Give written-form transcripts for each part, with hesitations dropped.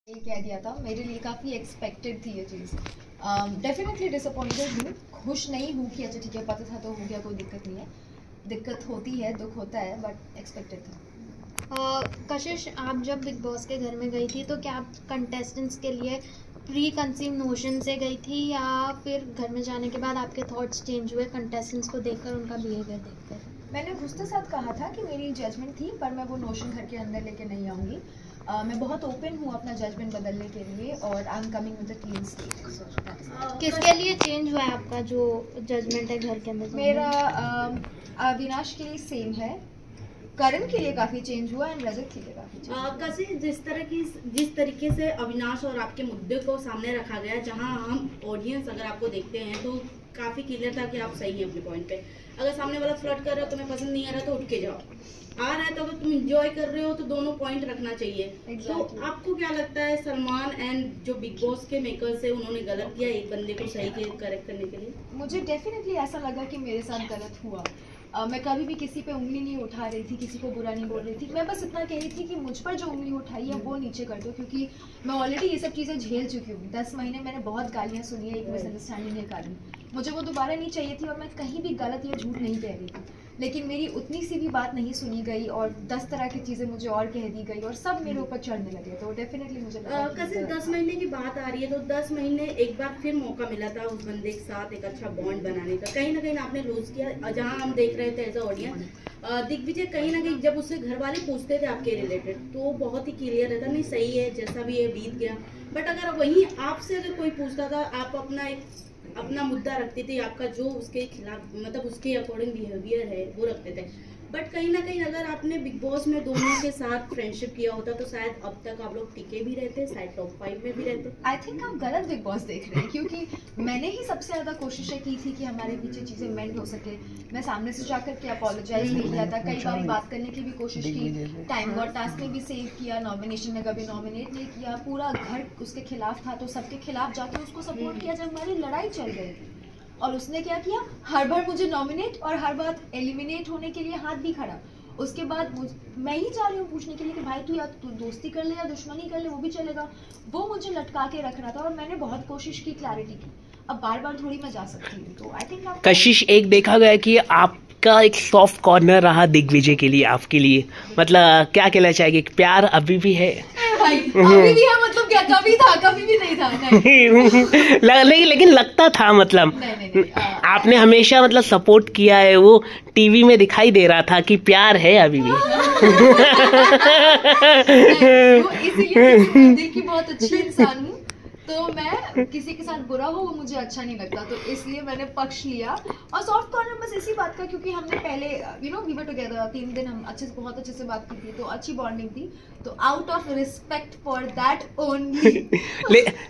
ये कह दिया था, मेरे लिए काफ़ी एक्सपेक्टेड थी ये चीज़। डेफिनेटली डिसअपॉइंटेड हूँ, खुश नहीं हूँ कि अच्छा ठीक है पता था तो हो गया, कोई दिक्कत नहीं है। दिक्कत होती है, दुख होता है, बट एक्सपेक्टेड था। कशिश, आप जब बिग बॉस के घर में गई थी तो क्या आप कंटेस्टेंट्स के लिए प्री कंसीव नोशन से गई थी या फिर घर में जाने के बाद आपके थॉट्स चेंज हुए कंटेस्टेंट्स को देखकर, उनका बिहेवियर देखकर? मैंने घुसते साथ कहा था कि मेरी जजमेंट थी, पर मैं वो नोशन घर के अंदर लेके नहीं आऊँगी। मैं बहुत ओपन हूँ अपना जजमेंट बदलने के लिए और I am coming with a clean state. किसके लिए चेंज हुआ है आपका जो जजमेंट है घर के अंदर? मेरा अविनाश के लिए सेम है, करण के लिए काफी चेंज हुआ एंड रजत के लिए काफी चेंज। कैसे जिस तरीके से अविनाश और आपके मुद्दे को सामने रखा गया, जहां हम ऑडियंस अगर आपको देखते हैं तो काफी क्लियर था कि आप सही हैं अपने पॉइंट पे। अगर सामने वाला फ्लर्ट कर रहा है, तुम्हें पसंद नहीं आ रहा तो उठ के जाओ, आ रहा है तो अगर तुम एंजॉय कर रहे हो तो दोनों पॉइंट रखना चाहिए। Exactly. तो आपको क्या लगता है सलमान एंड जो बिग बॉस के मेकर्स है उन्होंने गलत किया एक बंदे को सही करेक्ट करने के लिए? मुझे डेफिनेटली ऐसा लगा कि मेरे साथ गलत हुआ। मैं कभी भी किसी पे उंगली नहीं उठा रही थी, किसी को बुरा नहीं बोल रही थी। मैं बस इतना कह रही थी कि मुझ पर जो उंगली उठाई है वो नीचे कर दो, क्योंकि मैं ऑलरेडी ये सब चीज़ें झेल चुकी हूँ। 10 महीने मैंने बहुत गालियाँ सुनी है, एक मिसअंडरस्टैंडिंग के कारण। मुझे वो दोबारा नहीं चाहिए थी और मैं कहीं भी गलत या झूठ नहीं कह रही थी, लेकिन मेरी उतनी सी भी बात नहीं सुनी गई और 10 तरह की चीज़ें मुझे और कह दी गई और सब मेरे ऊपर चढ़ने लगे। तो डेफिनेटली मुझे कैसे 10 महीने की बात आ रही है तो 10 महीने एक बार फिर मौका मिला था उस बंदे के साथ एक अच्छा बॉन्ड बनाने का, कहीं ना कहीं आपने लूज किया। जहां हम देख रहे थे एज अ ऑडियंस, दिग्विजय कहीं ना कहीं जब उससे घर वाले पूछते थे आपके रिलेटेड तो बहुत ही क्लियर रहता, नहीं सही है जैसा भी है बीत गया। बट अगर वही आपसे अगर कोई पूछता था, आप अपना मुद्दा रखते थे, आपका जो उसके खिलाफ मतलब उसके अकॉर्डिंग बिहेवियर है वो रखते थे। बट कहीं ना कहीं अगर आपने बिग बॉस में दोनों के साथ फ्रेंडशिप किया होता तो शायद अब तक आप लोग टिके भी रहते, शायद टॉप 5 में भी रहते। आई थिंक आप गलत बिग बॉस देख रहे हैं, क्योंकि मैंने ही सबसे ज़्यादा कोशिशें की थी कि हमारे पीछे चीज़ें मेंड हो सके। मैं सामने से जाकर के अपोलोजाइज भी किया था, कई बार बात करने की भी कोशिश की, टाइम गॉड टास्क में भी सेव किया, नॉमिनेशन में कभी नॉमिनेट नहीं किया, पूरा घर उसके खिलाफ था तो सबके खिलाफ जाकर उसको सपोर्ट किया जब हमारी लड़ाई चल रही थी। और उसने क्या किया, हर बार मुझे नॉमिनेट और हर बार एलिमिनेट होने के लिए हाथ भी खड़ा। उसके बाद मैं ही जा रही हूँ पूछने के लिए कि भाई तू या तू दोस्ती कर ले या दुश्मनी कर ले, वो भी चलेगा। वो मुझे लटका के रख रहा था और मैंने बहुत कोशिश की क्लैरिटी की। अब बार बार थोड़ी मैं जा सकती हूँ, तो आई थिंक कशिश, एक देखा गया कि आपका एक सॉफ्ट कॉर्नर रहा दिग्विजय के लिए, आपके लिए मतलब क्या कहना चाहेंगे, प्यार अभी भी है? भाई अभी भी है, मतलब क्या कभी था? कभी भी नहीं था। नहीं। लेकिन लगता था मतलब नहीं, आपने हमेशा मतलब सपोर्ट किया है, वो टीवी में दिखाई दे रहा था कि प्यार है अभी भी। इसीलिए मैं दिल की बहुत अच्छी इंसान हूँ, तो मैं किसी के साथ बुरा हो वो मुझे अच्छा नहीं लगता, तो इसलिए मैंने पक्ष लिया। और सॉफ्ट कॉर्नर बस इसी बात का, क्योंकि हमने पहले वी वर टुगेदर 3 दिन, हम बहुत अच्छे से बात की थी, तो अच्छी बॉन्डिंग थी, तो out of respect for that only.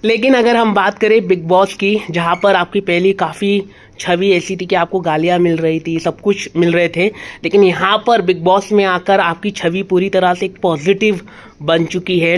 लेकिन अगर हम बात करें बिग बॉस की, जहाँ पर आपकी पहली काफ़ी छवि ऐसी थी कि आपको गालियाँ मिल रही थी, सब कुछ मिल रहे थे, लेकिन यहाँ पर बिग बॉस में आकर आपकी छवि पूरी तरह से एक पॉजिटिव बन चुकी है।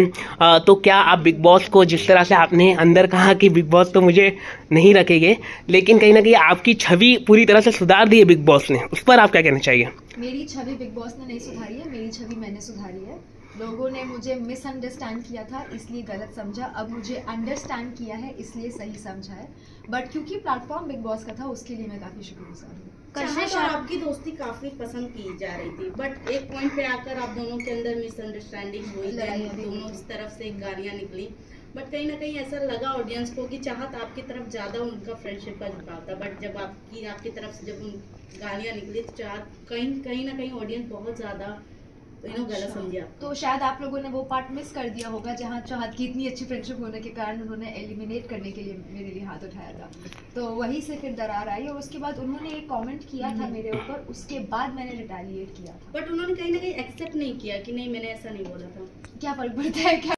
तो क्या आप बिग बॉस को, जिस तरह से आपने अंदर कहा कि बिग बॉस तो मुझे नहीं रखेंगे, लेकिन कहीं ना कहीं आपकी छवि पूरी तरह से सुधार दी है बिग बॉस ने, उस पर आप क्या कहना चाहिए? मेरी छवि बिग बॉस ने नहीं सुधारी है, मेरी छवि मैंने सुधारी है। लोगों ने मुझे मिसअंडरस्टैंड किया था इसलिए गलत समझा, अब मुझे अंडरस्टैंड किया है इसलिए सही समझा है। बट क्योंकि प्लेटफॉर्म बिग बॉस का था उसके लिए मैं काफी शुक्रगुजार हूँ। कशिश और आपकी दोस्ती काफी पसंद की जा रही थी, बट एक पॉइंट पे आकर आप दोनों के अंदर मिसअंडरस्टैंडिंग हुई, दोनों की तरफ से गालियां निकली। बट कहीं ना कहीं ऐसा लगा ऑडियंस को कि चाहत आपकी तरफ ज्यादा उनका फ्रेंडशिप का झुकाव था, बट जब आपकी तरफ से जब गालियां निकली तो चाहत कहीं ना कहीं ऑडियंस बहुत ज्यादा गलत समझा। तो शायद आप लोगों ने वो पार्ट मिस कर दिया होगा जहाँ चाहत की इतनी अच्छी फ्रेंडशिप होने के कारण उन्होंने एलिमिनेट करने के लिए मेरे लिए हाथ उठाया था, तो वहीं से फिर दरार आई और उसके बाद उन्होंने एक कमेंट किया था मेरे ऊपर, उसके बाद मैंने रिटेलिएट किया था। बट उन्होंने कहीं ना कहीं एक्सेप्ट नहीं किया कि नहीं मैंने ऐसा नहीं बोला था। क्या फर्क पड़ता है? क्या